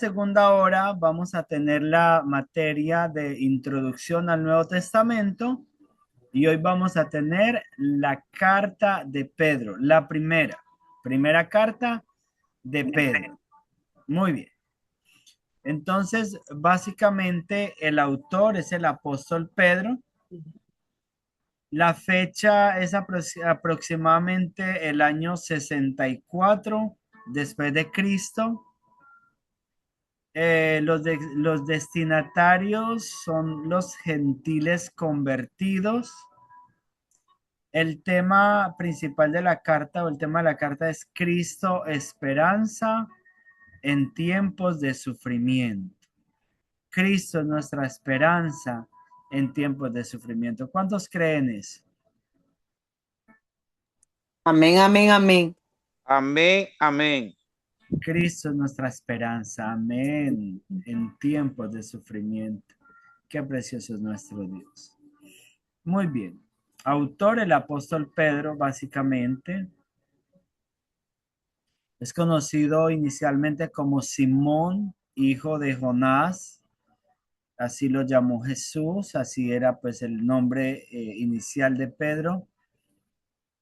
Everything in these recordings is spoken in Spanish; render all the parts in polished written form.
segunda hora vamos a tener la materia de introducción al Nuevo Testamento y hoy vamos a tener la carta de Pedro, la primera carta de Pedro. Muy bien. Entonces, básicamente el autor es el apóstol Pedro. La fecha es aproximadamente el año 64 después de Cristo. Los destinatarios son los gentiles convertidos. El tema principal de la carta o el tema de la carta es Cristo, esperanza en tiempos de sufrimiento. Cristo es nuestra esperanza en tiempos de sufrimiento. ¿Cuántos creen eso? Amén, amén, amén. Amén, amén. Cristo es nuestra esperanza. Amén. En tiempos de sufrimiento. Qué precioso es nuestro Dios. Muy bien. Autor, el apóstol Pedro, básicamente. Es conocido inicialmente como Simón, hijo de Jonás. Así lo llamó Jesús. Así era pues el nombre inicial de Pedro.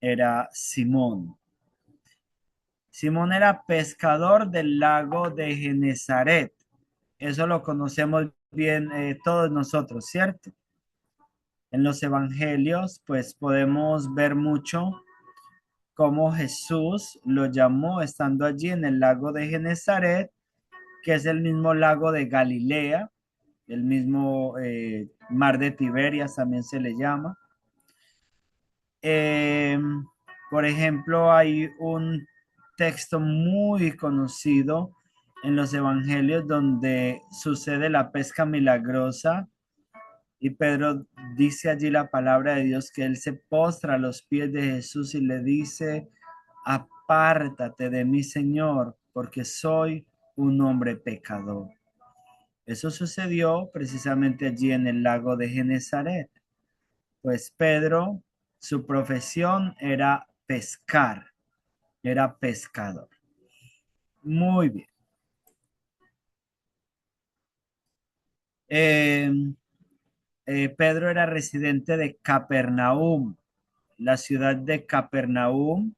Era Simón. Simón era pescador del lago de Genezaret. Eso lo conocemos bien todos nosotros, ¿cierto? En los evangelios, pues podemos ver mucho cómo Jesús lo llamó estando allí en el lago de Genezaret, que es el mismo lago de Galilea, el mismo mar de Tiberias también se le llama. Eh, por ejemplo, hay un texto muy conocido en los evangelios donde sucede la pesca milagrosa y Pedro dice allí la palabra de Dios que él se postra a los pies de Jesús y le dice, apártate de mí, Señor, porque soy un hombre pecador. Eso sucedió precisamente allí en el lago de Genezaret. Pues Pedro, su profesión era pescar, era pescador. Muy bien. Eh, Pedro era residente de Capernaum, la ciudad de Capernaum.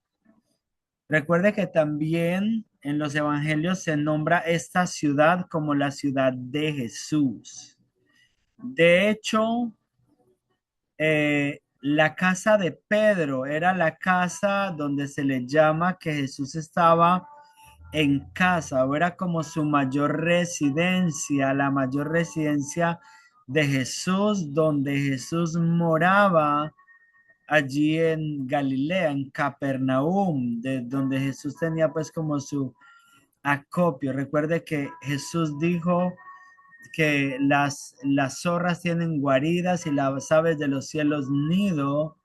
Recuerde que también en los evangelios se nombra esta ciudad como la ciudad de Jesús. De hecho, la casa de Pedro era la casa donde se le llama que Jesús estaba en casa, o era como su mayor residencia, la mayor residencia de Jesús, donde Jesús moraba allí en Galilea, en Capernaum, de donde Jesús tenía pues como su acopio. Recuerde que Jesús dijo que las zorras tienen guaridas y las aves de los cielos nido,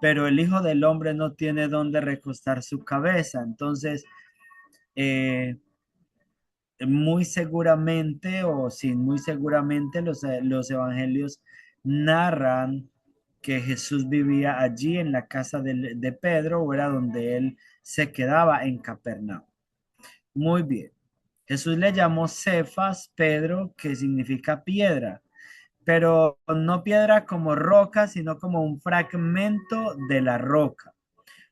pero el Hijo del Hombre no tiene dónde recostar su cabeza. Entonces, eh, muy seguramente o sin muy seguramente los evangelios narran que Jesús vivía allí en la casa de Pedro o era donde él se quedaba en Capernaum. Muy bien. Jesús le llamó Cefas, Pedro, que significa piedra, pero no piedra como roca, sino como un fragmento de la roca,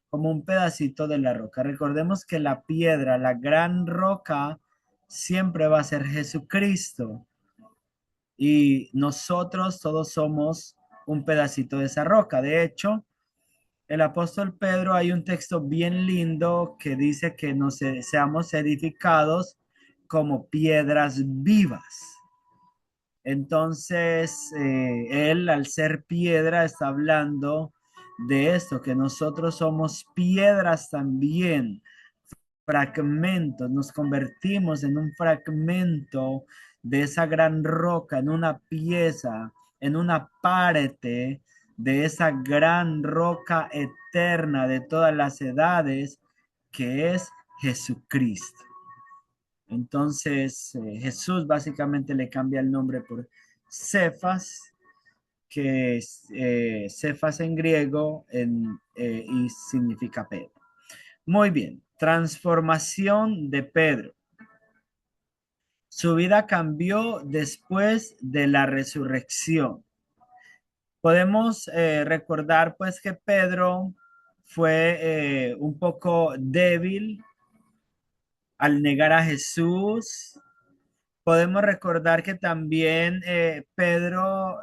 como un pedacito de la roca. Recordemos que la piedra, la gran roca, siempre va a ser Jesucristo y nosotros todos somos un pedacito de esa roca. De hecho, el apóstol Pedro, hay un texto bien lindo que dice que nos seamos edificados como piedras vivas. Entonces, él al ser piedra está hablando de esto, que nosotros somos piedras también, fragmentos, nos convertimos en un fragmento de esa gran roca, en una pieza, en una parte de esa gran roca eterna de todas las edades, que es Jesucristo. Entonces, Jesús básicamente le cambia el nombre por Cefas, que es Cefas en griego y significa Pedro. Muy bien, transformación de Pedro. Su vida cambió después de la resurrección. Podemos recordar pues que Pedro fue un poco débil al negar a Jesús. Podemos recordar que también Pedro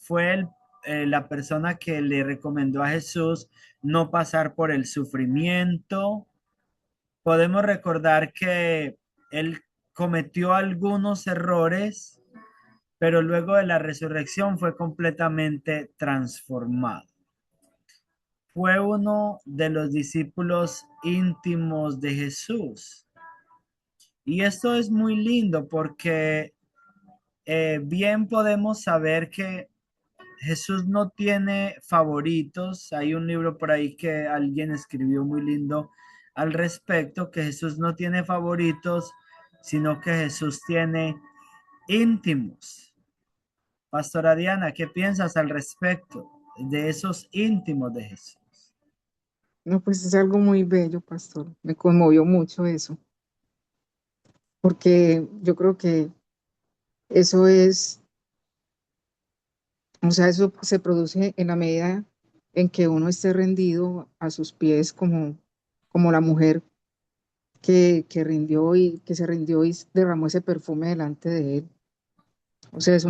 fue la persona que le recomendó a Jesús no pasar por el sufrimiento. Podemos recordar que él cometió algunos errores, pero luego de la resurrección fue completamente transformado. Fue uno de los discípulos íntimos de Jesús. Y esto es muy lindo porque bien podemos saber que Jesús no tiene favoritos. Hay un libro por ahí que alguien escribió muy lindo al respecto, que Jesús no tiene favoritos, sino que Jesús tiene íntimos. Pastora Diana, ¿qué piensas al respecto de esos íntimos de Jesús? No, pues es algo muy bello, pastor. Me conmovió mucho eso, porque yo creo que eso es, o sea, eso se produce en la medida en que uno esté rendido a sus pies como la mujer que rindió y que se rindió y derramó ese perfume delante de él. O sea, eh, es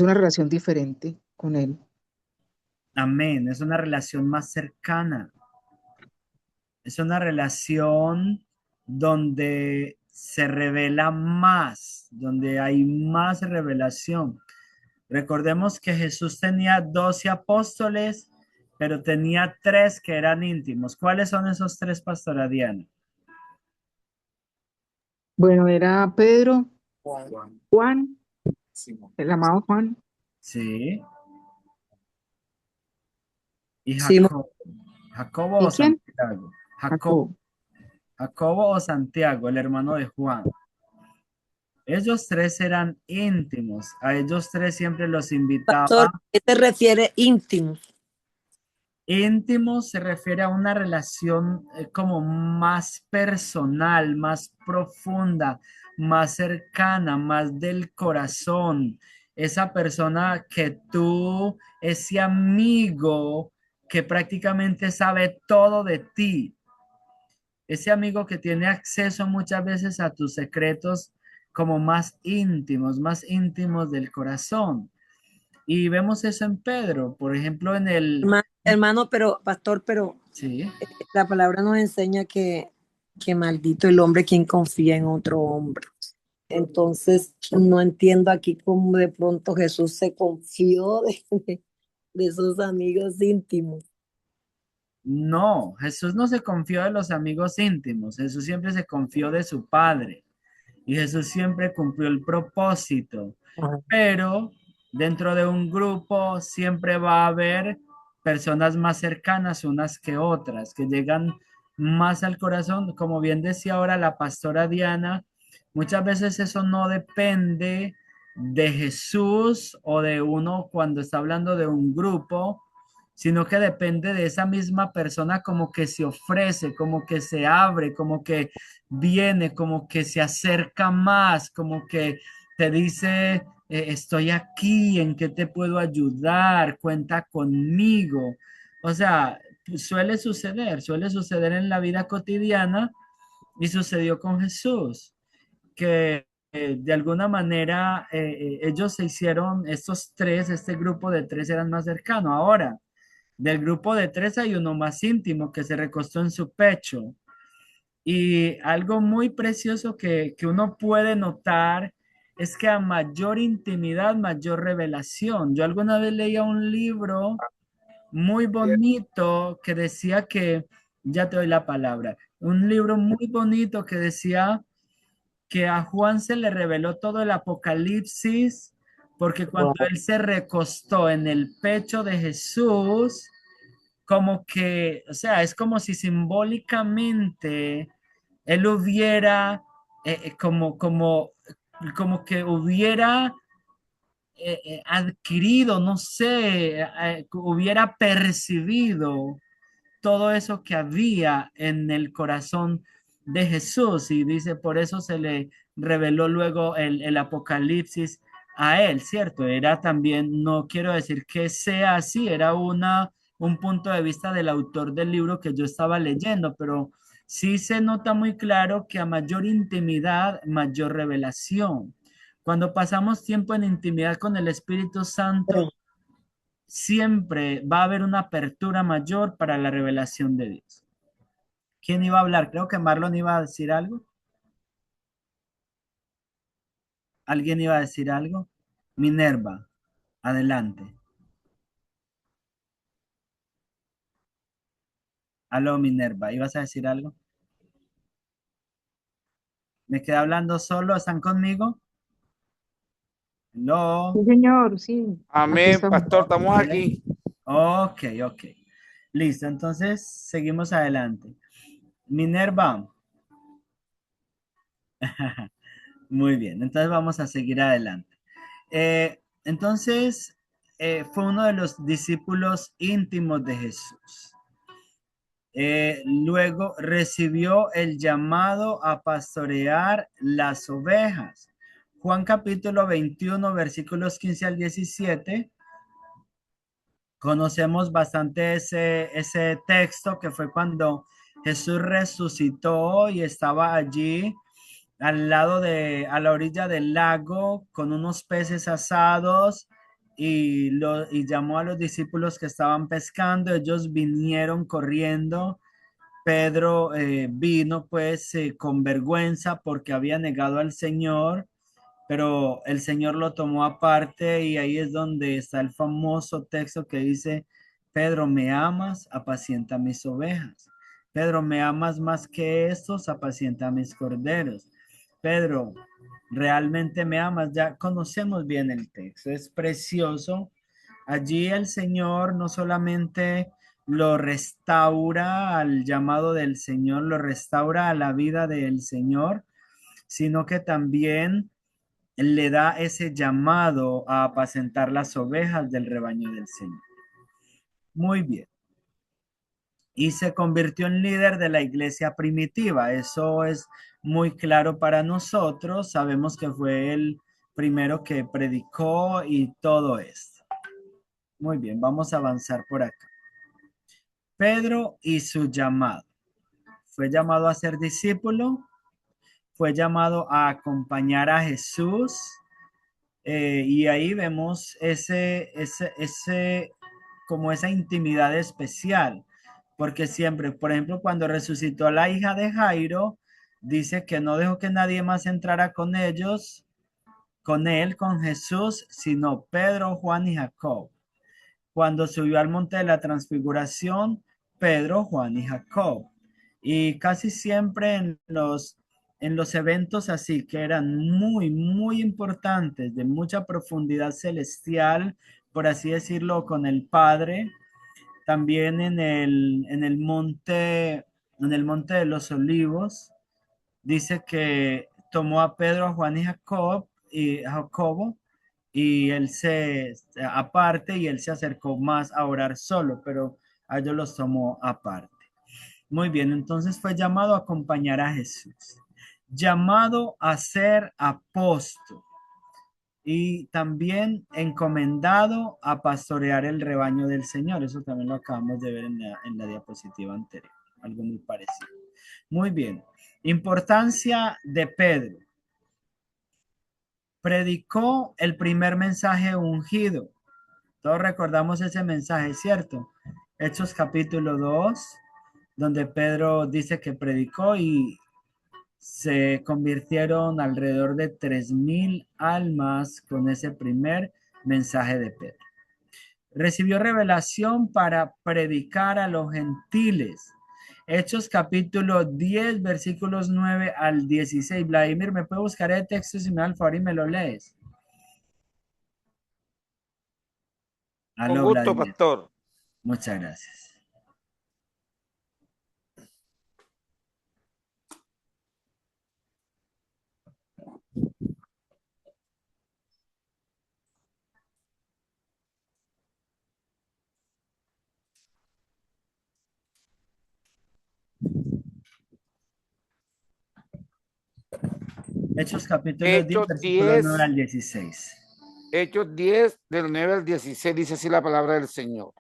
una relación diferente con él. Amén. Es una relación más cercana. Es una relación donde se revela más, donde hay más revelación. Recordemos que Jesús tenía 12 apóstoles, pero tenía 3 que eran íntimos. ¿Cuáles son esos 3, Pastora Diana? Bueno, era Pedro, Juan. Juan, Simón. el amado Juan, Sí. Y Simón. Jacobo. ¿Jacobo ¿y o quién? Santiago? Jacobo. Jacob. Jacobo o Santiago, el hermano de Juan. Ellos 3 eran íntimos. A ellos 3 siempre los Pastor, invitaba. ¿qué te refiere íntimo? Íntimo se refiere a una relación como más personal, más profunda, más cercana, más del corazón. Esa persona que tú, ese amigo que prácticamente sabe todo de ti, ese amigo que tiene acceso muchas veces a tus secretos como más íntimos del corazón. Y vemos eso en Pedro, por ejemplo, en el... Hermano, pero, pastor, pero Sí. la palabra nos enseña que maldito el hombre quien confía en otro hombre. Entonces, no entiendo aquí cómo de pronto Jesús se confió de esos amigos íntimos. No, Jesús no se confió de los amigos íntimos, Jesús siempre se confió de su Padre y Jesús siempre cumplió el propósito, Ajá. pero dentro de un grupo siempre va a haber personas más cercanas unas que otras, que llegan más al corazón, como bien decía ahora la pastora Diana, muchas veces eso no depende de Jesús o de uno cuando está hablando de un grupo, sino que depende de esa misma persona como que se ofrece, como que se abre, como que viene, como que se acerca más, como que te dice, estoy aquí, ¿en qué te puedo ayudar? Cuenta conmigo. O sea, suele suceder en la vida cotidiana y sucedió con Jesús, que de alguna manera ellos se hicieron, estos 3, este grupo de 3 eran más cercanos. Ahora, del grupo de 3 hay uno más íntimo que se recostó en su pecho. Y algo muy precioso que uno puede notar es que a mayor intimidad, mayor revelación. Yo alguna vez leía un libro muy bonito que decía que, ya te doy la palabra, un libro muy bonito que decía que a Juan se le reveló todo el Apocalipsis, porque cuando Wow. él se recostó en el pecho de Jesús, como que, o sea, es como si simbólicamente él hubiera, como que hubiera adquirido, no sé, hubiera percibido todo eso que había en el corazón de Jesús y dice, por eso se le reveló luego el Apocalipsis a él, ¿cierto? Era también, no quiero decir que sea así, era un punto de vista del autor del libro que yo estaba leyendo, pero sí se nota muy claro que a mayor intimidad, mayor revelación. Cuando pasamos tiempo en intimidad con el Espíritu Santo, siempre va a haber una apertura mayor para la revelación de Dios. ¿Quién iba a hablar? Creo que Marlon iba a decir algo. ¿Alguien iba a decir algo? Minerva, adelante. Aló, Minerva, ¿ibas a decir algo? ¿Me quedé hablando solo? ¿Están conmigo? Sí, Aló. señor, sí, aquí Amén, estamos. pastor, estamos Ok, aquí. ok, ok. Listo, entonces seguimos adelante. Minerva. Muy bien, entonces vamos a seguir adelante. Entonces, fue uno de los discípulos íntimos de Jesús. Luego recibió el llamado a pastorear las ovejas. Juan capítulo 21, versículos 15 al 17. Conocemos bastante ese texto que fue cuando Jesús resucitó y estaba allí a la orilla del lago con unos peces asados y llamó a los discípulos que estaban pescando. Ellos vinieron corriendo. Pedro vino pues con vergüenza porque había negado al Señor, pero el Señor lo tomó aparte y ahí es donde está el famoso texto que dice, Pedro, ¿me amas? Apacienta mis ovejas. Pedro, ¿me amas más que estos? Apacienta mis corderos. Pedro, ¿realmente me amas? Ya conocemos bien el texto, es precioso. Allí el Señor no solamente lo restaura al llamado del Señor, lo restaura a la vida del Señor, sino que también le da ese llamado a apacentar las ovejas del rebaño del Señor. Muy bien. Y se convirtió en líder de la iglesia primitiva. Eso es muy claro para nosotros. Sabemos que fue el primero que predicó y todo esto. Muy bien, vamos a avanzar por acá. Pedro y su llamado. Fue llamado a ser discípulo, fue llamado a acompañar a Jesús, y ahí vemos como esa intimidad especial, porque siempre, por ejemplo, cuando resucitó a la hija de Jairo, dice que no dejó que nadie más entrara con ellos, con él, con Jesús, sino Pedro, Juan y Jacob. Cuando subió al monte de la transfiguración, Pedro, Juan y Jacob. Y casi siempre en los eventos así que eran muy, muy importantes, de mucha profundidad celestial, por así decirlo, con el Padre, también en el monte de los olivos, dice que tomó a Pedro, a Juan y Jacobo, y él aparte, y él se acercó más a orar solo, pero a ellos los tomó aparte. Muy bien, entonces fue llamado a acompañar a Jesús, llamado a ser apóstol y también encomendado a pastorear el rebaño del Señor. Eso también lo acabamos de ver en la diapositiva anterior, algo muy parecido. Muy bien, importancia de Pedro. Predicó el primer mensaje ungido. Todos recordamos ese mensaje, ¿cierto? Hechos capítulo 2, donde Pedro dice que predicó y se convirtieron alrededor de 3,000 almas con ese primer mensaje de Pedro. Recibió revelación para predicar a los gentiles. Hechos capítulo 10, versículos 9 al 16. Vladimir, ¿me puede buscar el texto si me da el favor y me lo lees? Con Aló, gusto, Vladimir. pastor. Muchas gracias. Hechos capítulo 10, Hechos versículo 9 10, al 16. Hechos 10 del 9 al 16 dice así la palabra del Señor.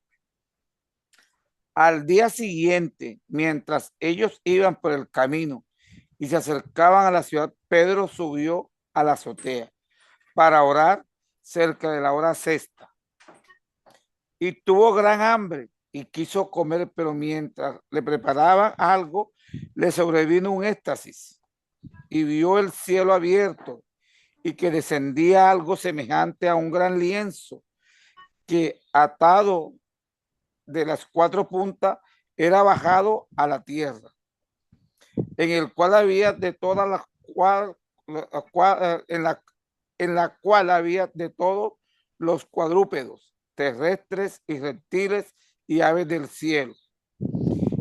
Al día siguiente, mientras ellos iban por el camino y se acercaban a la ciudad, Pedro subió a la azotea para orar cerca de la hora sexta y tuvo gran hambre y quiso comer, pero mientras le preparaban algo, le sobrevino un éxtasis y vio el cielo abierto y que descendía algo semejante a un gran lienzo que atado de las cuatro puntas era bajado a la tierra, en el cual había de todas las en la cual había de todos los cuadrúpedos, terrestres y reptiles y aves del cielo.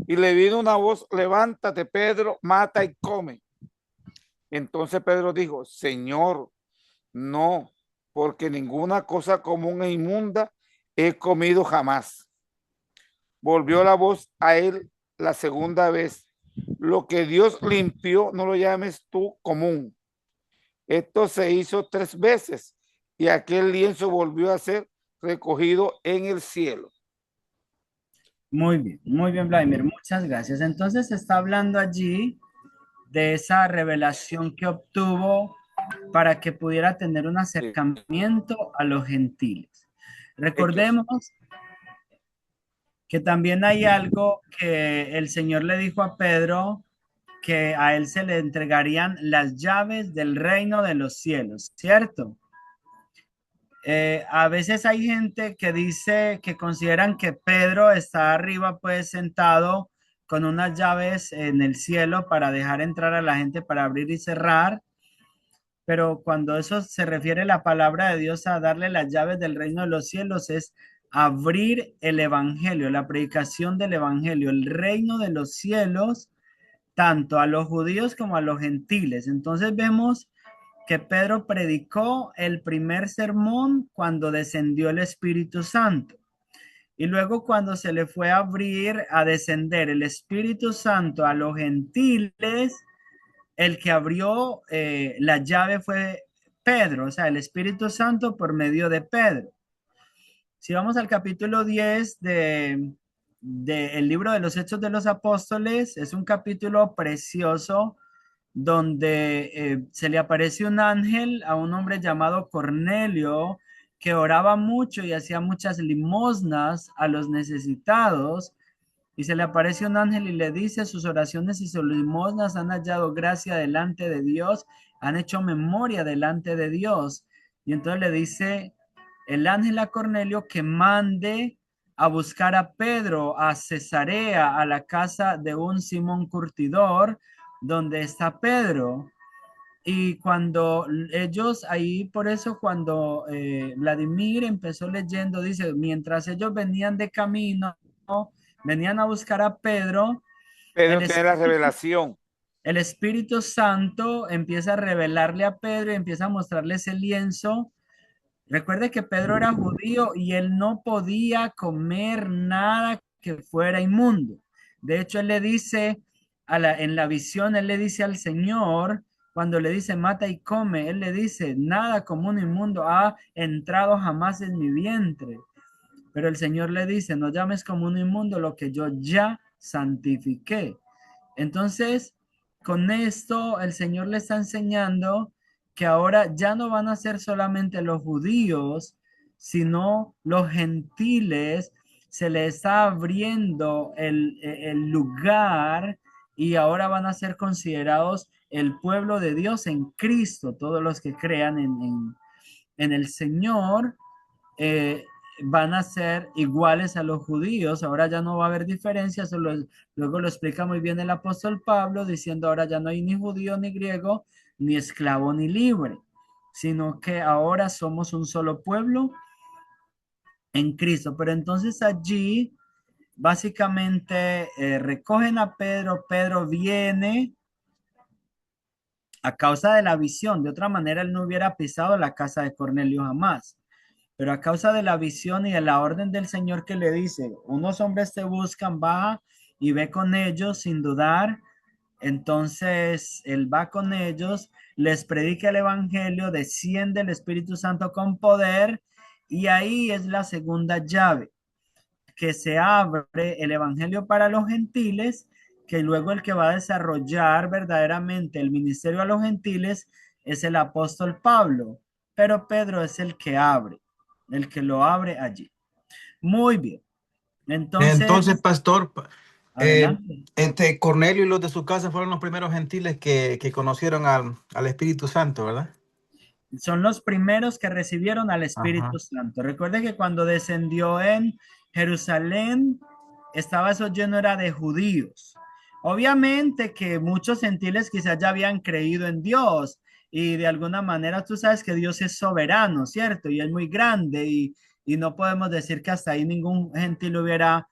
Y le vino una voz: levántate, Pedro, mata y come. Entonces Pedro dijo: Señor, no, porque ninguna cosa común e inmunda he comido jamás. Volvió la voz a él la segunda vez: lo que Dios limpió, no lo llames tú común. Esto se hizo 3 veces y aquel lienzo volvió a ser recogido en el cielo. Muy bien, Vladimir, muchas gracias. Entonces está hablando allí de esa revelación que obtuvo para que pudiera tener un Sí. acercamiento a los gentiles. Hechos. Recordemos que también hay algo que el Señor le dijo a Pedro, que a él se le entregarían las llaves del reino de los cielos, ¿cierto? A veces hay gente que dice que consideran que Pedro está arriba, pues sentado con unas llaves en el cielo para dejar entrar a la gente, para abrir y cerrar. Pero cuando eso se refiere la palabra de Dios a darle las llaves del reino de los cielos, es abrir el evangelio, la predicación del evangelio, el reino de los cielos, tanto a los judíos como a los gentiles. Entonces vemos que Pedro predicó el primer sermón cuando descendió el Espíritu Santo. Y luego cuando se le fue a abrir, a descender el Espíritu Santo a los gentiles, el que abrió la llave fue Pedro, o sea, el Espíritu Santo por medio de Pedro. Si vamos al capítulo 10 el libro de los Hechos de los Apóstoles, es un capítulo precioso donde se le aparece un ángel a un hombre llamado Cornelio que oraba mucho y hacía muchas limosnas a los necesitados. Y se le aparece un ángel y le dice: sus oraciones y sus limosnas han hallado gracia delante de Dios, han hecho memoria delante de Dios. Y entonces le dice el ángel a Cornelio que mande a buscar a Pedro a Cesarea, a la casa de un Simón Curtidor, donde está Pedro. Y cuando ellos ahí, por eso cuando Vladimir empezó leyendo, dice, mientras ellos venían de camino, venían a buscar a Pedro, el Pedro tiene la Espíritu, revelación. el Espíritu Santo empieza a revelarle a Pedro y empieza a mostrarle ese lienzo. Recuerde que Pedro era judío y él no podía comer nada que fuera inmundo. De hecho, él le dice en la visión, él le dice al Señor, cuando le dice mata y come, él le dice nada común inmundo ha entrado jamás en mi vientre. Pero el Señor le dice: no llames común inmundo lo que yo ya santifiqué. Entonces, con esto el Señor le está enseñando que ahora ya no van a ser solamente los judíos, sino los gentiles. Se les está abriendo el lugar y ahora van a ser considerados el pueblo de Dios en Cristo. Todos los que crean en el Señor eh, van a ser iguales a los judíos. Ahora ya no va a haber diferencias. Luego lo explica muy bien el apóstol Pablo diciendo: ahora ya no hay ni judío ni griego, ni esclavo ni libre, sino que ahora somos un solo pueblo en Cristo. Pero entonces allí básicamente recogen a Pedro. Pedro viene a causa de la visión. De otra manera él no hubiera pisado la casa de Cornelio jamás. Pero a causa de la visión y de la orden del Señor que le dice: unos hombres te buscan, baja y ve con ellos sin dudar. Entonces él va con ellos, les predica el evangelio, desciende el Espíritu Santo con poder y ahí es la segunda llave, que se abre el evangelio para los gentiles, que luego el que va a desarrollar verdaderamente el ministerio a los gentiles es el apóstol Pablo, pero Pedro es el que abre, el que lo abre allí. Muy bien. Entonces, Entonces, pastor, adelante. entre Cornelio y los de su casa fueron los primeros gentiles que conocieron al Espíritu Santo, ¿verdad? Son los primeros que recibieron al Ajá. Espíritu Santo. Recuerde que cuando descendió en Jerusalén, estaba eso lleno era de judíos. Obviamente que muchos gentiles quizás ya habían creído en Dios y de alguna manera tú sabes que Dios es soberano, ¿cierto? Y es muy grande y no podemos decir que hasta ahí ningún gentil hubiera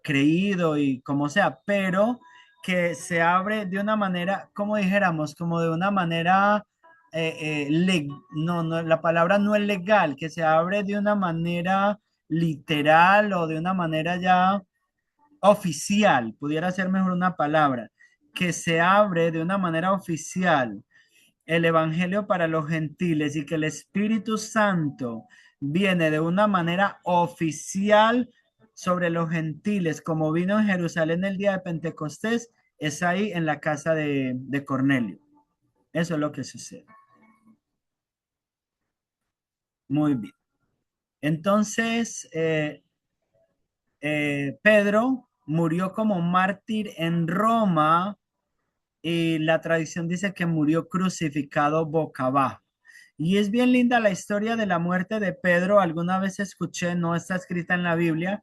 creído y como sea, pero que se abre de una manera, como dijéramos, como de una manera no, no, la palabra no es legal, que se abre de una manera literal o de una manera ya oficial, pudiera ser mejor una palabra, que se abre de una manera oficial el evangelio para los gentiles y que el Espíritu Santo viene de una manera oficial sobre los gentiles, como vino en Jerusalén el día de Pentecostés, es ahí en la casa de Cornelio. Eso es lo que sucede. Muy bien. Entonces, Pedro murió como mártir en Roma y la tradición dice que murió crucificado boca abajo. Y es bien linda la historia de la muerte de Pedro. Alguna vez escuché, no está escrita en la Biblia,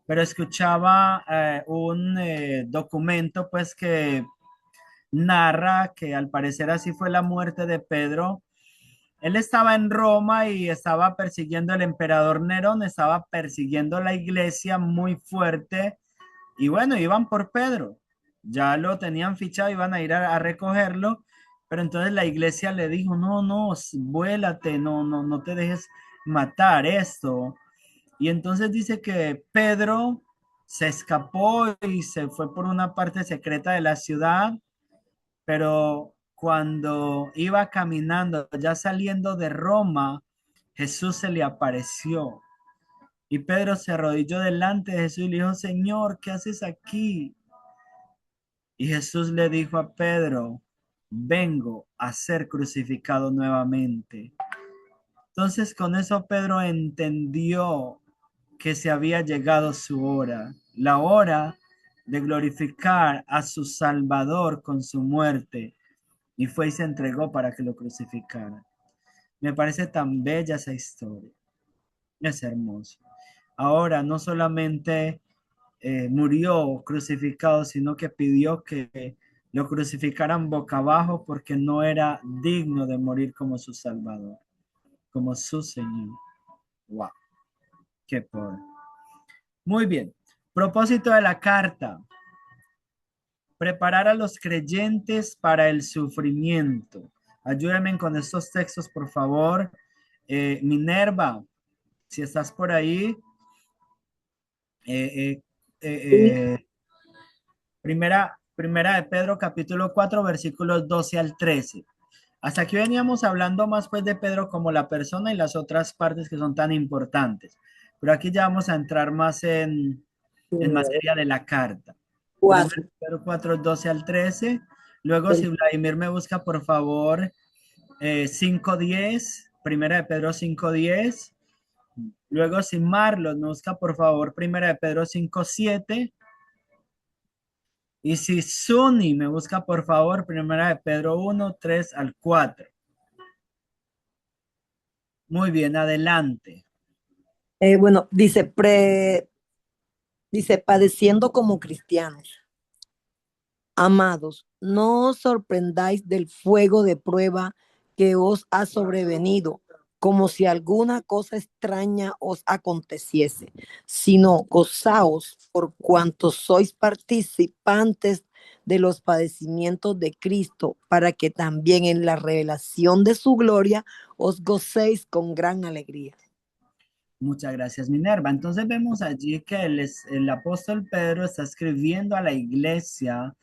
pero escuchaba un documento pues que narra que al parecer así fue la muerte de Pedro. Él estaba en Roma y estaba persiguiendo al emperador Nerón, estaba persiguiendo la iglesia muy fuerte y bueno, iban por Pedro, ya lo tenían fichado, iban a ir a recogerlo, pero entonces la iglesia le dijo, no, no, vuélate, no, no, no te dejes matar esto. Y entonces dice que Pedro se escapó y se fue por una parte secreta de la ciudad, pero cuando iba caminando, ya saliendo de Roma, Jesús se le apareció. Y Pedro se arrodilló delante de Jesús y le dijo, Señor, ¿qué haces aquí? Y Jesús le dijo a Pedro, vengo a ser crucificado nuevamente. Entonces con eso Pedro entendió que se había llegado su hora, la hora de glorificar a su Salvador con su muerte. Y fue y se entregó para que lo crucificaran. Me parece tan bella esa historia. Es hermoso. Ahora, no solamente murió crucificado, sino que pidió que lo crucificaran boca abajo porque no era digno de morir como su Salvador, como su Señor. Wow, qué poder. Muy bien. Propósito de la carta. Preparar a los creyentes para el sufrimiento. Ayúdenme con estos textos, por favor. Minerva, si estás por ahí. Eh, eh, primera de Pedro, capítulo 4, versículos 12 al 13. Hasta aquí veníamos hablando más pues de Pedro como la persona y las otras partes que son tan importantes. Pero aquí ya vamos a entrar más en materia de la carta. Primero 4. Pedro 4, 12 al 13. Luego, si Vladimir me busca, por favor, 5:10. Primera de Pedro 5:10. Luego, si Marlos me busca, por favor, primera de Pedro 5:7. Y si Suni me busca, por favor, primera de Pedro 1:3 al 4. Muy bien, adelante. Bueno, dice, padeciendo como cristianos. Amados, no os sorprendáis del fuego de prueba que os ha sobrevenido, como si alguna cosa extraña os aconteciese, sino gozaos por cuanto sois participantes de los padecimientos de Cristo, para que también en la revelación de su gloria os gocéis con gran alegría. Muchas gracias, Minerva. Entonces vemos allí que el apóstol Pedro está escribiendo a la iglesia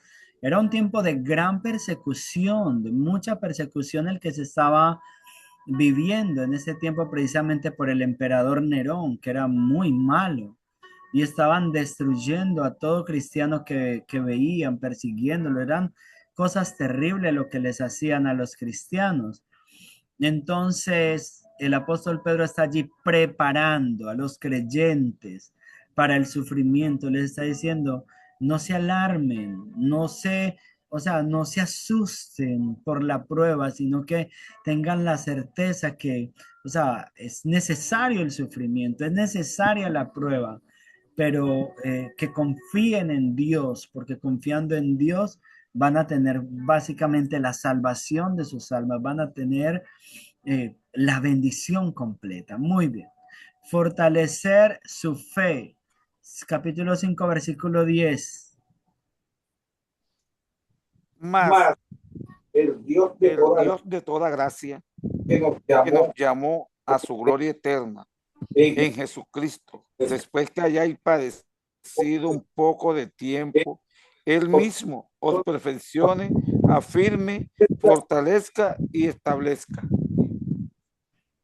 Era un tiempo de gran persecución, de mucha persecución el que se estaba viviendo en ese tiempo precisamente por el emperador Nerón, que era muy malo. Y estaban destruyendo a todo cristiano que veían, persiguiéndolo. Eran cosas terribles lo que les hacían a los cristianos. Entonces, el apóstol Pedro está allí preparando a los creyentes para el sufrimiento. Les está diciendo, no se alarmen, o sea, no se asusten por la prueba, sino que tengan la certeza que, o sea, es necesario el sufrimiento, es necesaria la prueba, pero que confíen en Dios, porque confiando en Dios van a tener básicamente la salvación de sus almas, van a tener la bendición completa. Muy bien. Fortalecer su fe. Capítulo 5 versículo 10. Mas el Dios de toda gracia, que nos llamó a su gloria eterna en Jesucristo, después que hayáis padecido un poco de tiempo, Él mismo os perfeccione, afirme, fortalezca y establezca.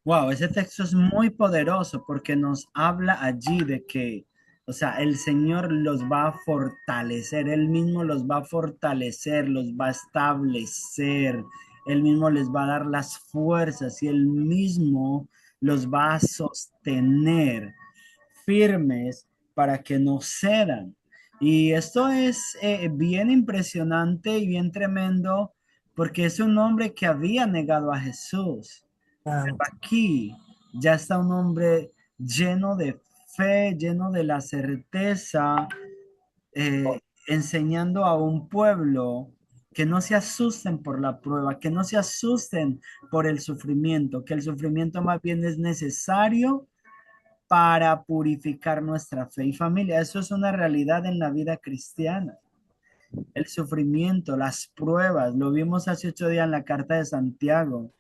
Wow, ese texto es muy poderoso porque nos habla allí de que, o sea, el Señor los va a fortalecer, Él mismo los va a fortalecer, los va a establecer, Él mismo les va a dar las fuerzas y Él mismo los va a sostener firmes para que no cedan. Y esto es bien impresionante y bien tremendo porque es un hombre que había negado a Jesús. Pero aquí ya está un hombre lleno de fe, lleno de la certeza, enseñando a un pueblo que no se asusten por la prueba, que no se asusten por el sufrimiento, que el sufrimiento más bien es necesario para purificar nuestra fe y familia. Eso es una realidad en la vida cristiana. El sufrimiento, las pruebas, lo vimos hace 8 días en la carta de Santiago.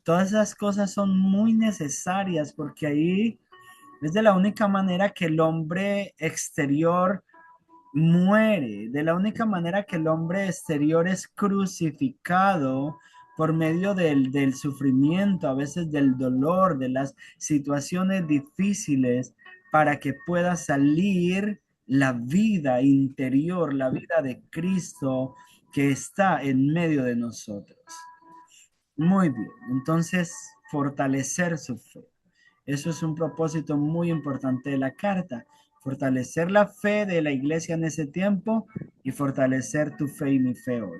Todas esas cosas son muy necesarias porque ahí es de la única manera que el hombre exterior muere, de la única manera que el hombre exterior es crucificado por medio del sufrimiento, a veces del dolor, de las situaciones difíciles, para que pueda salir la vida interior, la vida de Cristo que está en medio de nosotros. Muy bien, entonces fortalecer su fe. Eso es un propósito muy importante de la carta, fortalecer la fe de la iglesia en ese tiempo y fortalecer tu fe y mi fe hoy.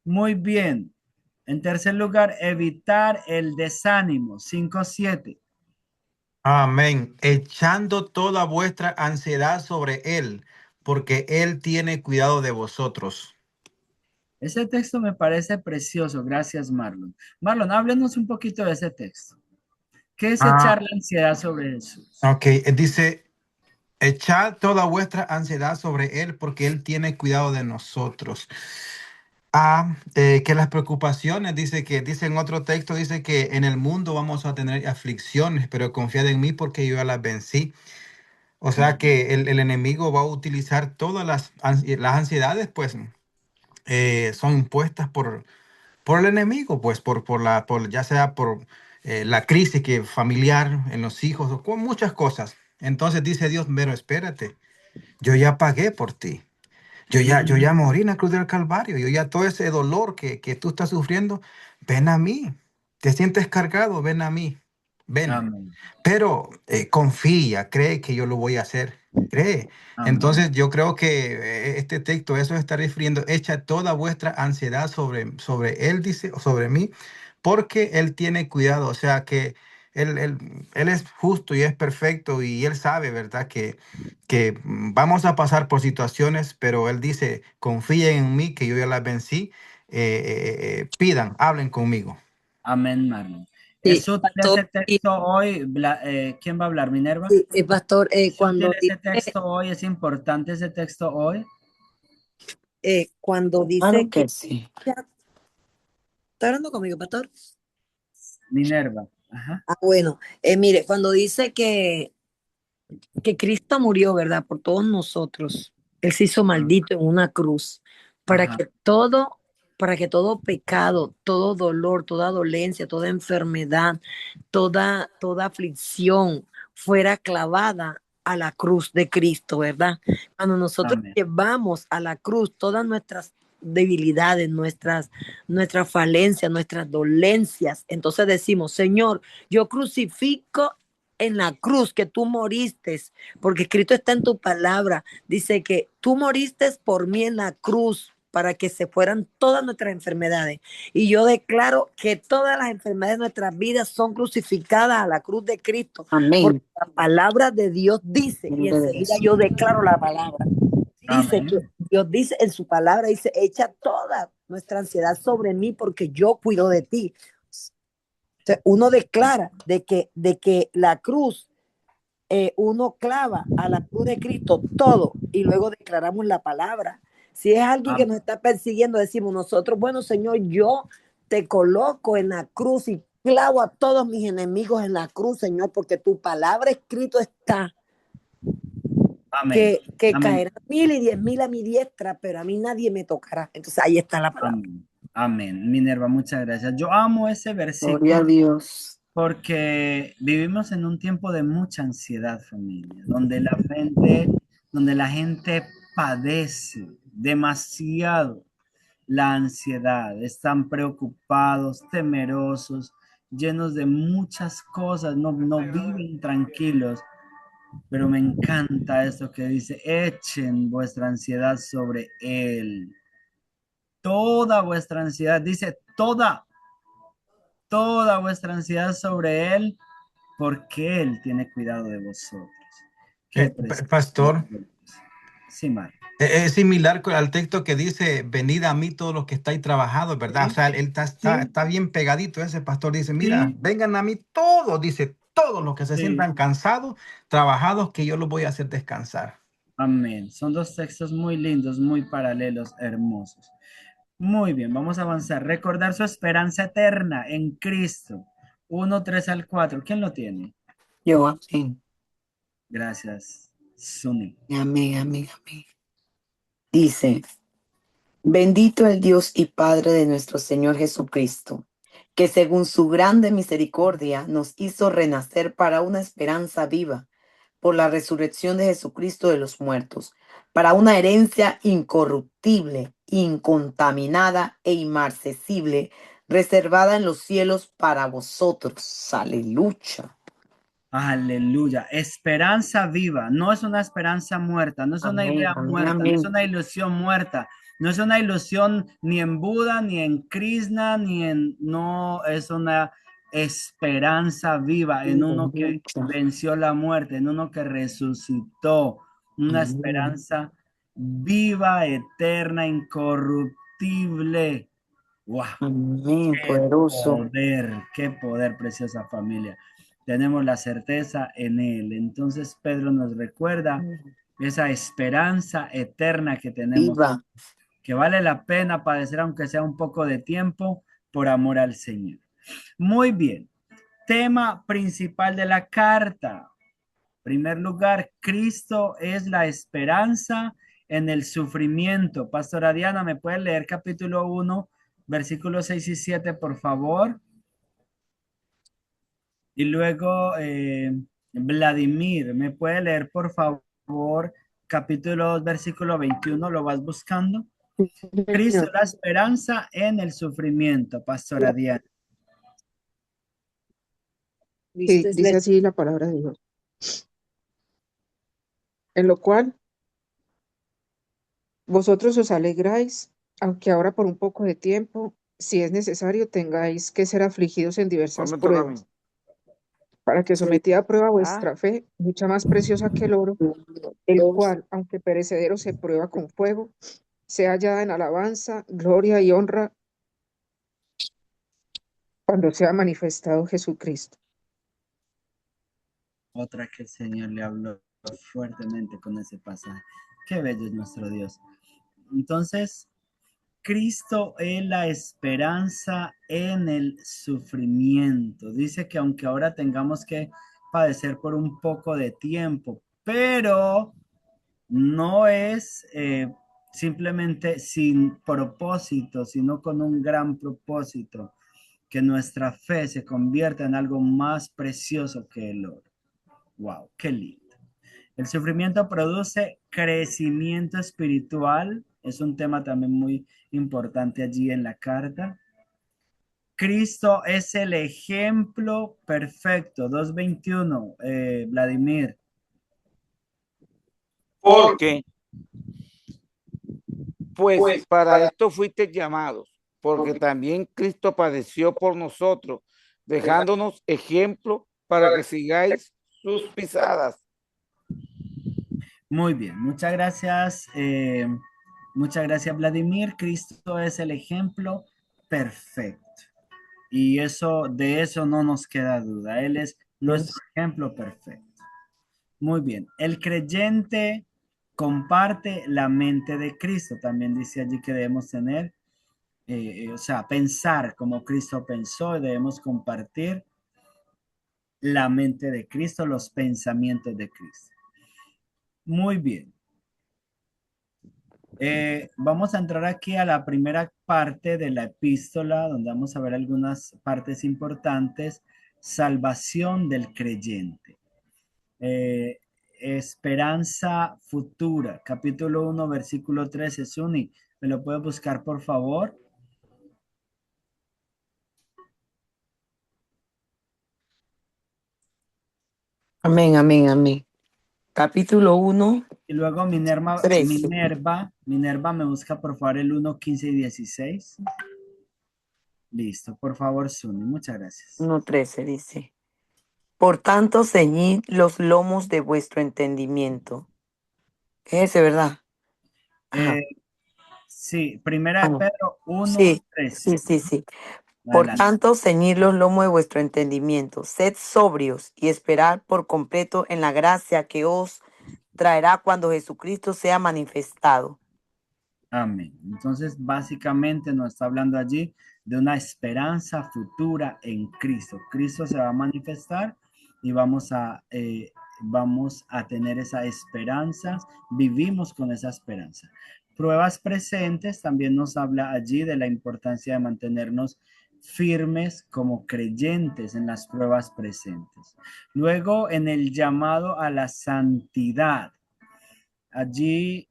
Muy bien. En tercer lugar, evitar el desánimo. 5:7. Amén. Echando toda vuestra ansiedad sobre Él, porque Él tiene cuidado de vosotros. Ese texto me parece precioso. Gracias, Marlon. Marlon, háblenos un poquito de ese texto. ¿Qué es echar Ah, la ansiedad sobre Jesús? ok. Dice, echad toda vuestra ansiedad sobre Él, porque Él tiene cuidado de nosotros. Que las preocupaciones, dice en otro texto, dice que en el mundo vamos a tener aflicciones, pero confiad en mí porque yo ya las vencí. O sea que el enemigo va a utilizar todas las ansiedades, pues son impuestas por el enemigo, pues ya sea por la crisis familiar en los hijos o con muchas cosas. Entonces dice Dios, pero espérate, yo ya pagué por ti. Yo ya morí en la cruz del Calvario. Yo ya todo ese dolor que tú estás sufriendo, ven a mí. Te sientes cargado, ven a mí. Ven. Amén. Pero confía, cree que yo lo voy a hacer. Cree. Amén. Entonces yo creo que este texto, eso está refiriendo, echa toda vuestra ansiedad sobre Él, dice, o sobre mí, porque Él tiene cuidado. O sea que Él es justo y es perfecto y Él sabe, ¿verdad? Que vamos a pasar por situaciones, pero Él dice, confíen en mí, que yo ya las vencí. Pidan, hablen conmigo. Amén, Marlon. ¿Es Sí, útil pastor, ese texto hoy? ¿Quién va a hablar? ¿Minerva? pastor, ¿Es útil ese texto hoy? ¿Es importante ese texto hoy? cuando dice que sí. ¿Está hablando conmigo, pastor? Minerva. Ajá. Bueno, mire, cuando dice que Cristo murió, ¿verdad? Por todos nosotros. Él se hizo maldito en una cruz para Ajá. que todo, para que todo pecado, todo dolor, toda dolencia, toda enfermedad, toda aflicción fuera clavada a la cruz de Cristo, ¿verdad? Cuando nosotros Amén. llevamos a la cruz todas nuestras debilidades, nuestras falencias, nuestras dolencias, entonces decimos, Señor, yo crucifico en la cruz que tú moriste, porque escrito está en tu palabra, dice que tú moriste por mí en la cruz para que se fueran todas nuestras enfermedades. Y yo declaro que todas las enfermedades de nuestras vidas son crucificadas a la cruz de Cristo. Porque Amén. la palabra de Dios dice, y Nombre de enseguida Jesús. yo declaro la palabra. Dice que Amén. Dios dice en su palabra, dice, echa toda nuestra ansiedad sobre mí porque yo cuido de ti. Entonces, uno declara de que la cruz, uno clava a la cruz de Cristo todo y luego declaramos la palabra. Si es alguien que Amén. nos está persiguiendo, decimos nosotros, bueno, Señor, yo te coloco en la cruz y clavo a todos mis enemigos en la cruz, Señor, porque tu palabra escrito está Amén. que Amén. caerán 1000 y 10.000 a mi diestra, pero a mí nadie me tocará. Entonces ahí está la palabra. Amén. Amén. Minerva, muchas gracias. Yo amo ese Gloria a versículo Dios. porque vivimos en un tiempo de mucha ansiedad, familia, donde la gente padece demasiado la ansiedad, están preocupados, temerosos, llenos de muchas cosas, no viven tranquilos. Pero me encanta esto que dice, echen vuestra ansiedad sobre Él. Toda vuestra ansiedad, dice, toda vuestra ansiedad sobre Él, porque Él tiene cuidado de vosotros. Qué precioso. Pastor, Sí, Mar. es similar al texto que dice, venid a mí todos los que estáis trabajados, ¿verdad? O Sí, sea, él sí, está bien pegadito. Ese pastor dice, mira, sí, vengan a mí todos, dice, todos los que se sí. sientan cansados, trabajados, que yo los voy a hacer descansar. Amén. Son dos textos muy lindos, muy paralelos, hermosos. Muy bien, vamos a avanzar. Recordar su esperanza eterna en Cristo. 1, 3 al 4. ¿Quién lo tiene? Yo, amén. Gracias, Suni. Amén, amén, amén. Dice, bendito el Dios y Padre de nuestro Señor Jesucristo, que según su grande misericordia nos hizo renacer para una esperanza viva por la resurrección de Jesucristo de los muertos, para una herencia incorruptible, incontaminada e inmarcesible, reservada en los cielos para vosotros. Aleluya. Aleluya. Esperanza viva. No es una esperanza muerta, no es una Amén, idea amén, muerta, no es amén. una ilusión muerta, no es una ilusión ni en Buda, ni en Krishna, ni en... No, es una esperanza viva en uno que Aleluya. venció la muerte, en uno que resucitó. Una Amén, esperanza viva, eterna, incorruptible. ¡Wow! amén, poderoso. Qué poder, preciosa familia. Tenemos la certeza en Él. Entonces Pedro nos recuerda esa esperanza eterna que tenemos, Viva. que vale la pena padecer aunque sea un poco de tiempo por amor al Señor. Muy bien. Tema principal de la carta. En primer lugar, Cristo es la esperanza en el sufrimiento. Pastora Diana, ¿me puede leer capítulo 1, versículos 6 y 7, por favor? Y luego, Vladimir, ¿me puede leer, por favor, capítulo 2, versículo 21? ¿Lo vas buscando? Cristo, Señor. la esperanza en el sufrimiento, Pastora Diana. Sí, Cristo es la dice así la palabra de Dios. En lo cual vosotros os alegráis, aunque ahora por un poco de tiempo, si es necesario, tengáis que ser afligidos en ¿Cuál diversas me toca a mí? pruebas, para que sometida a prueba vuestra fe, mucha más preciosa que el oro, el cual, aunque perecedero, se prueba con fuego, sea hallada en alabanza, gloria y honra cuando sea manifestado Jesucristo. Otra que el Señor le habló fuertemente con ese pasaje. Qué bello es nuestro Dios. Entonces, Cristo es la esperanza en el sufrimiento. Dice que aunque ahora tengamos que padecer por un poco de tiempo, pero no es simplemente sin propósito, sino con un gran propósito, que nuestra fe se convierta en algo más precioso que el oro. Wow, qué lindo. El sufrimiento produce crecimiento espiritual. Es un tema también muy importante allí en la carta. Cristo es el ejemplo perfecto. 2:21, Vladimir. Porque, pues, para esto fuiste llamados, porque también Cristo padeció por nosotros, dejándonos ejemplo para que sigáis sus pisadas. Muy bien, muchas gracias. Muchas gracias, Vladimir. Cristo es el ejemplo perfecto. Y de eso no nos queda duda. Él es nuestro ejemplo perfecto. Muy bien. El creyente comparte la mente de Cristo. También dice allí que debemos tener, o sea, pensar como Cristo pensó, y debemos compartir la mente de Cristo, los pensamientos de Cristo. Muy bien. Vamos a entrar aquí a la primera parte de la epístola, donde vamos a ver algunas partes importantes. Salvación del creyente. Esperanza futura, capítulo 1, versículo 13. Suni, ¿me lo puede buscar, por favor? Amén, amén, amén. Capítulo 1, Y luego Minerva, 13. Minerva me busca, por favor, el 1, 15 y 16. Listo, por favor, Suni, muchas gracias. 1:13 dice: Por tanto, ceñid los lomos de vuestro entendimiento. Es ese, ¿verdad? Ajá. Sí, primera de Ah, Pedro 1, sí, 13. sí. Por Adelante. tanto, ceñid los lomos de vuestro entendimiento. Sed sobrios y esperad por completo en la gracia que os traerá cuando Jesucristo sea manifestado. Amén. Entonces, básicamente nos está hablando allí de una esperanza futura en Cristo. Cristo se va a manifestar y vamos a tener esa esperanza, vivimos con esa esperanza. Pruebas presentes también nos habla allí de la importancia de mantenernos firmes como creyentes en las pruebas presentes. Luego, en el llamado a la santidad. Allí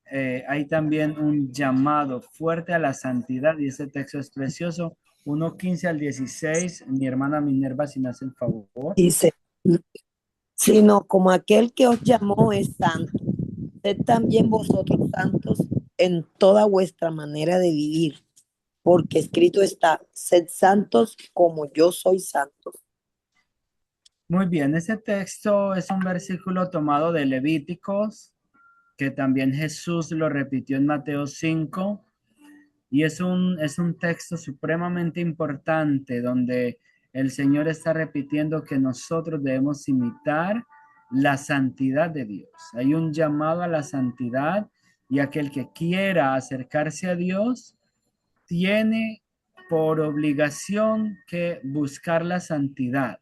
hay también un llamado fuerte a la santidad y ese texto es precioso. 1:15 al 16. Mi hermana Minerva, si me hace el favor. Dice, sino como aquel que os llamó es santo, sed también vosotros santos en toda vuestra manera de vivir, porque escrito está, sed santos como yo soy santo. Muy bien, ese texto es un versículo tomado de Levíticos, que también Jesús lo repitió en Mateo 5, y es un texto supremamente importante donde el Señor está repitiendo que nosotros debemos imitar la santidad de Dios. Hay un llamado a la santidad y aquel que quiera acercarse a Dios tiene por obligación que buscar la santidad.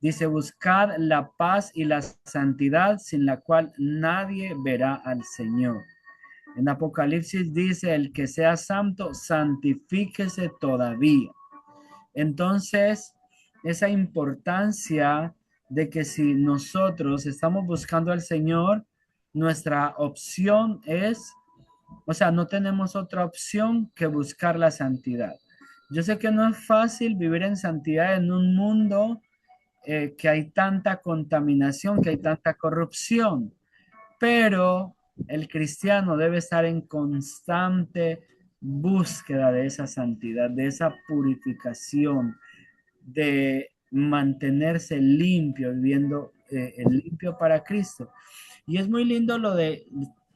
Dice, buscar la paz y la santidad sin la cual nadie verá al Señor. En Apocalipsis dice, el que sea santo, santifíquese todavía. Entonces, esa importancia de que si nosotros estamos buscando al Señor, nuestra opción es, o sea, no tenemos otra opción que buscar la santidad. Yo sé que no es fácil vivir en santidad en un mundo que hay tanta contaminación, que hay tanta corrupción, pero el cristiano debe estar en constante búsqueda de esa santidad, de esa purificación, de mantenerse limpio, viviendo limpio para Cristo. Y es muy lindo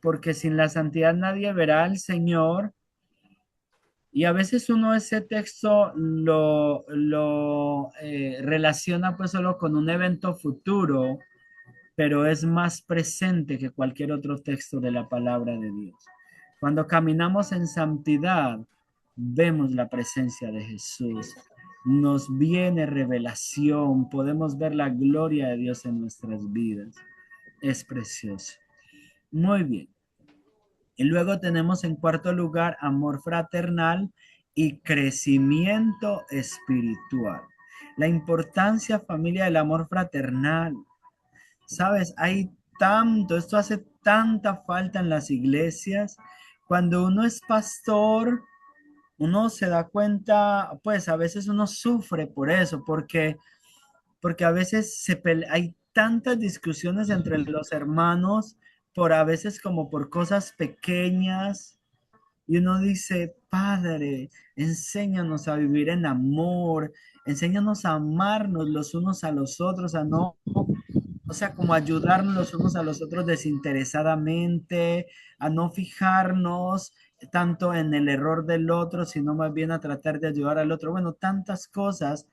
porque sin la santidad nadie verá al Señor. Y a veces uno ese texto lo relaciona pues solo con un evento futuro, pero es más presente que cualquier otro texto de la palabra de Dios. Cuando caminamos en santidad, vemos la presencia de Jesús. Nos viene revelación, podemos ver la gloria de Dios en nuestras vidas. Es precioso. Muy bien. Y luego tenemos en cuarto lugar amor fraternal y crecimiento espiritual. La importancia, familia, del amor fraternal. Sabes, hay tanto, esto hace tanta falta en las iglesias. Cuando uno es pastor, uno se da cuenta, pues a veces uno sufre por eso, porque a veces hay tantas discusiones entre los hermanos por a veces como por cosas pequeñas y uno dice, Padre, enséñanos a vivir en amor, enséñanos a amarnos los unos a los otros, a no, o sea, como ayudarnos los unos a los otros desinteresadamente, a no fijarnos tanto en el error del otro, sino más bien a tratar de ayudar al otro. Bueno, tantas cosas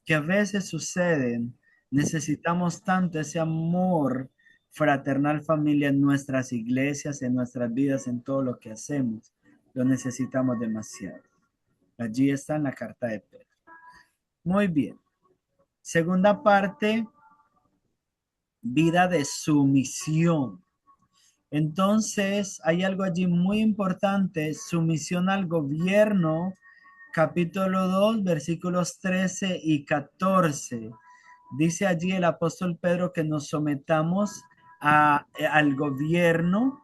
que a veces suceden. Necesitamos tanto ese amor fraternal, familia, en nuestras iglesias, en nuestras vidas, en todo lo que hacemos. Lo necesitamos demasiado. Allí está en la carta de Pedro. Muy bien. Segunda parte, vida de sumisión. Entonces, hay algo allí muy importante, sumisión al gobierno, capítulo 2, versículos 13 y 14. Dice allí el apóstol Pedro que nos sometamos al gobierno,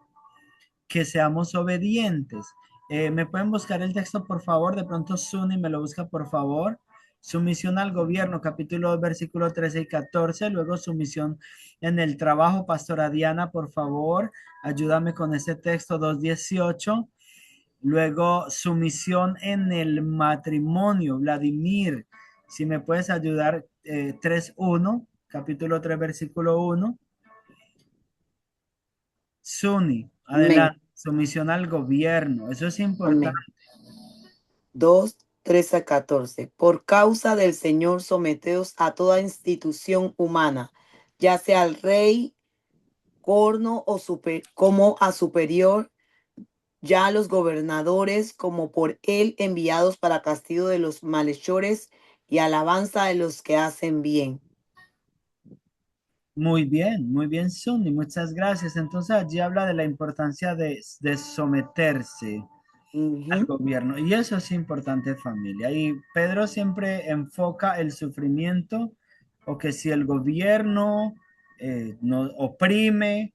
que seamos obedientes. ¿Me pueden buscar el texto, por favor? De pronto Suni me lo busca, por favor. Sumisión al gobierno, capítulo 2, versículo 13 y 14. Luego sumisión en el trabajo. Pastora Diana, por favor, ayúdame con ese texto 2:18. Luego sumisión en el matrimonio. Vladimir, si me puedes ayudar, 3:1, capítulo 3, versículo 1. Suni, Amén. adelante. Sumisión al gobierno. Eso es importante. Amén. 2, 13 a 14. Por causa del Señor, someteos a toda institución humana, ya sea al rey, corno o como a superior, ya a los gobernadores como por él enviados para castigo de los malhechores y alabanza de los que hacen bien. Muy bien, Suni. Muchas gracias. Entonces allí habla de la importancia de someterse al gobierno. Y eso es importante, familia. Y Pedro siempre enfoca el sufrimiento o que si el gobierno nos oprime,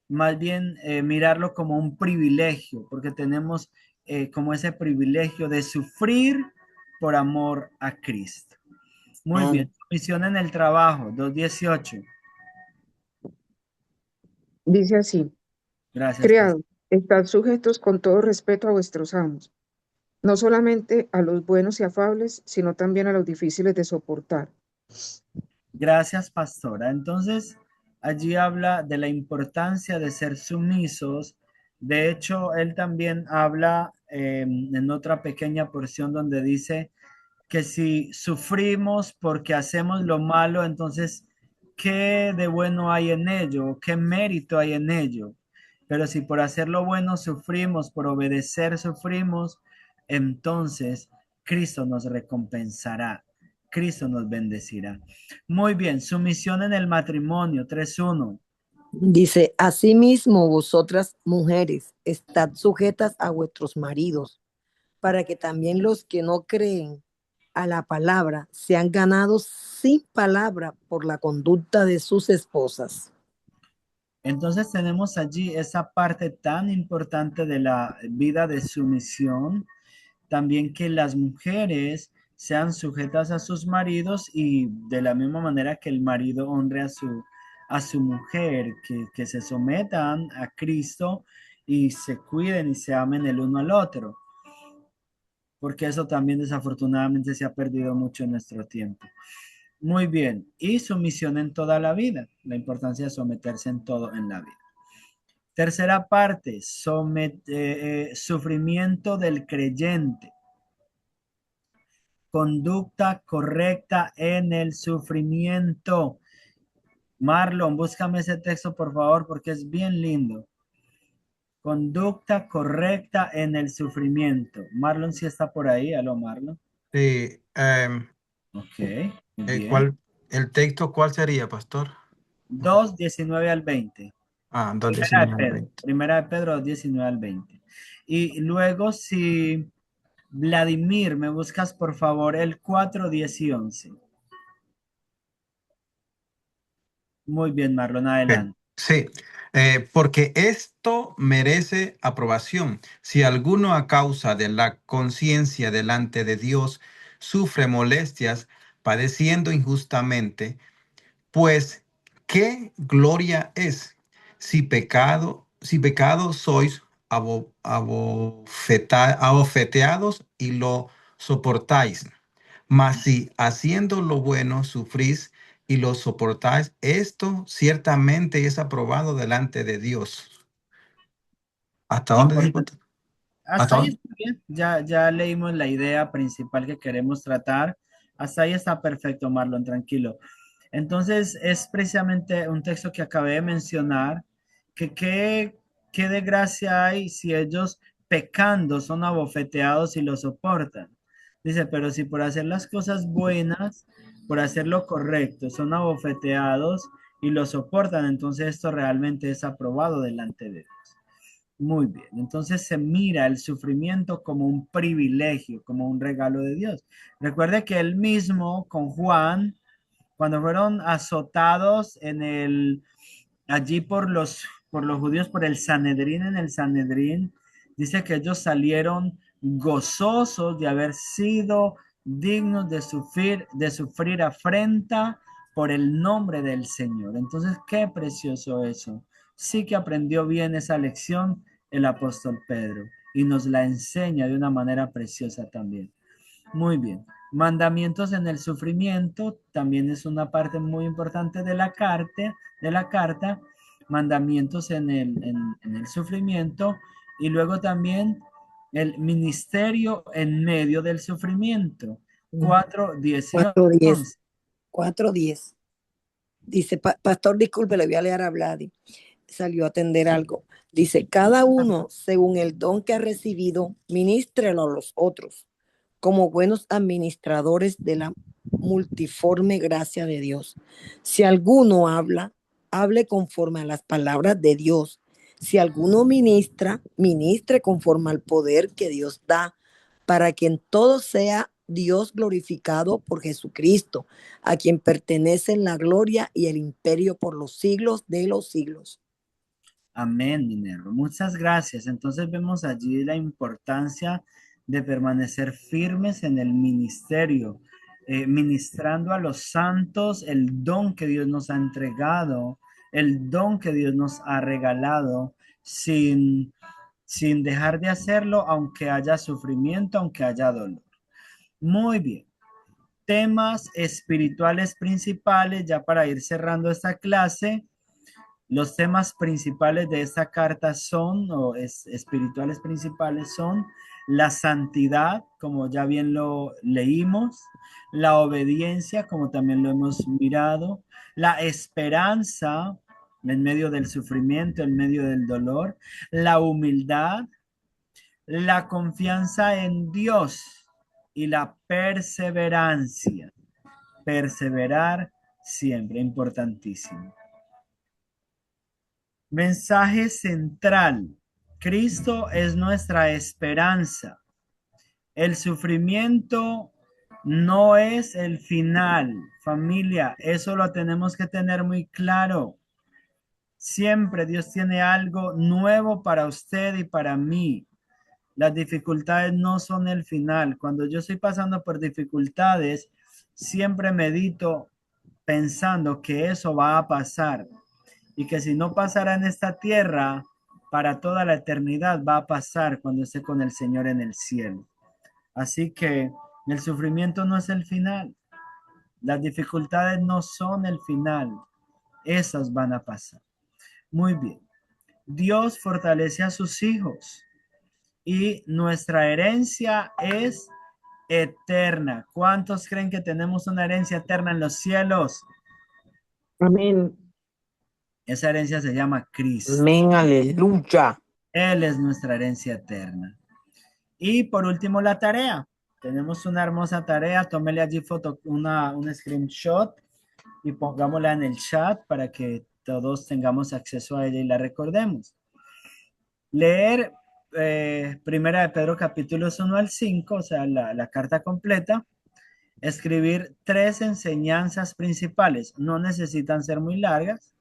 más bien mirarlo como un privilegio, porque tenemos como ese privilegio de sufrir por amor a Cristo. Muy bien. Misión en el trabajo, 2:18. Dice así, Gracias, criados, estad sujetos con todo respeto a vuestros amos, no solamente a los buenos y afables, sino también a los difíciles de soportar. Gracias, pastora. Entonces, allí habla de la importancia de ser sumisos. De hecho, él también habla en otra pequeña porción donde dice que si sufrimos porque hacemos lo malo, entonces, ¿qué de bueno hay en ello? ¿Qué mérito hay en ello? Pero si por hacer lo bueno sufrimos, por obedecer sufrimos, entonces Cristo nos recompensará. Cristo nos bendecirá. Muy bien, sumisión en el matrimonio, 3:1. Dice, asimismo vosotras mujeres, estad sujetas a vuestros maridos, para que también los que no creen a la palabra sean ganados sin palabra por la conducta de sus esposas. Entonces tenemos allí esa parte tan importante de la vida de sumisión, también que las mujeres sean sujetas a sus maridos y de la misma manera que el marido honre a su mujer, que se sometan a Cristo y se cuiden y se amen el uno al otro, porque eso también desafortunadamente se ha perdido mucho en nuestro tiempo. Muy bien, y sumisión en toda la vida, la importancia de someterse en todo en la vida. Tercera parte, sufrimiento del creyente. Conducta correcta en el sufrimiento. Marlon, búscame ese texto, por favor, porque es bien lindo. Conducta correcta en el sufrimiento. Marlon, si está por ahí. Aló, Marlon. Sí, Ok, muy bien. ¿el texto cuál sería, pastor? 2:19 al 20. Primera de 2:19 al Pedro, 20. Primera de Pedro 19 al 20. Y luego, si Vladimir, me buscas por favor el 4, 10 y 11. Muy bien, Marlon, Ok. adelante. Sí, porque esto merece aprobación. Si alguno a causa de la conciencia delante de Dios sufre molestias, padeciendo injustamente, pues qué gloria es si pecado sois abofeteados y lo soportáis. Mas si haciendo lo bueno sufrís y lo soportáis, esto ciertamente es aprobado delante de Dios. ¿Hasta dónde dijo? Importante. Hasta ¿Hasta ahí dónde? está bien. Ya leímos la idea principal que queremos tratar. Hasta ahí está perfecto, Marlon, tranquilo. Entonces, es precisamente un texto que acabé de mencionar, que qué desgracia hay si ellos pecando son abofeteados y lo soportan. Dice, pero si por hacer las cosas buenas, por hacer lo correcto, son abofeteados y lo soportan, entonces esto realmente es aprobado delante de Dios. Muy bien, entonces se mira el sufrimiento como un privilegio, como un regalo de Dios. Recuerde que él mismo con Juan, cuando fueron azotados allí por los judíos, por el Sanedrín, en el Sanedrín, dice que ellos salieron gozosos de haber sido dignos de sufrir afrenta por el nombre del Señor. Entonces, qué precioso eso. Sí que aprendió bien esa lección el apóstol Pedro y nos la enseña de una manera preciosa también. Muy bien. Mandamientos en el sufrimiento también es una parte muy importante de la carta. Mandamientos en el sufrimiento y luego también el ministerio en medio del sufrimiento. 4, 10 y 4:10. 11. 4:10. Dice, pastor, disculpe, le voy a leer a Vladi. Salió a atender algo. Dice, cada uno, según el don que ha recibido, ministrelo a los otros, como buenos administradores de la multiforme gracia de Dios. Si alguno habla, hable conforme a las palabras de Dios. Si alguno ministra, ministre conforme al poder que Dios da, para que en todo sea Dios glorificado por Jesucristo, a quien pertenecen la gloria y el imperio por los siglos de los siglos. Amén, Minerva. Muchas gracias. Entonces vemos allí la importancia de permanecer firmes en el ministerio, ministrando a los santos el don que Dios nos ha entregado, el don que Dios nos ha regalado, sin dejar de hacerlo, aunque haya sufrimiento, aunque haya dolor. Muy bien. Temas espirituales principales, ya para ir cerrando esta clase. Los temas principales de esta carta son, espirituales principales son, la santidad, como ya bien lo leímos, la obediencia, como también lo hemos mirado, la esperanza en medio del sufrimiento, en medio del dolor, la humildad, la confianza en Dios y la perseverancia. Perseverar siempre, importantísimo. Mensaje central. Cristo es nuestra esperanza. El sufrimiento no es el final, familia. Eso lo tenemos que tener muy claro. Siempre Dios tiene algo nuevo para usted y para mí. Las dificultades no son el final. Cuando yo estoy pasando por dificultades, siempre medito pensando que eso va a pasar y que si no pasara en esta tierra, para toda la eternidad va a pasar cuando esté con el Señor en el cielo. Así que el sufrimiento no es el final, las dificultades no son el final, esas van a pasar. Muy bien, Dios fortalece a sus hijos y nuestra herencia es eterna. ¿Cuántos creen que tenemos una herencia eterna en los cielos? Amén. Esa herencia se llama Cristo. Amén, aleluya. Él es nuestra herencia eterna. Y por último, la tarea. Tenemos una hermosa tarea. Tómele allí un screenshot y pongámosla en el chat para que todos tengamos acceso a ella y la recordemos. Leer Primera de Pedro capítulos 1 al 5, o sea, la carta completa. Escribir 3 enseñanzas principales. No necesitan ser muy largas.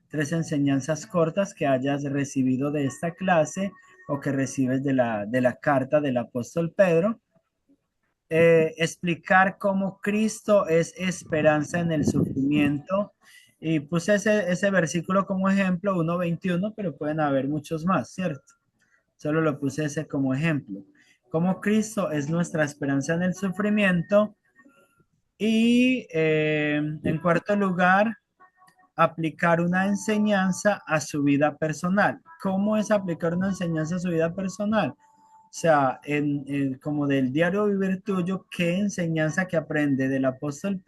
3 enseñanzas cortas que hayas recibido de esta clase o que recibes de la carta del apóstol Pedro. Explicar cómo Cristo es esperanza en el sufrimiento. Y puse ese versículo como ejemplo, 1:21, pero pueden haber muchos más, ¿cierto? Solo lo puse ese como ejemplo. Cómo Cristo es nuestra esperanza en el sufrimiento. Y en cuarto lugar, aplicar una enseñanza a su vida personal. ¿Cómo es aplicar una enseñanza a su vida personal? O sea, como del diario vivir tuyo, ¿qué enseñanza que aprende del apóstol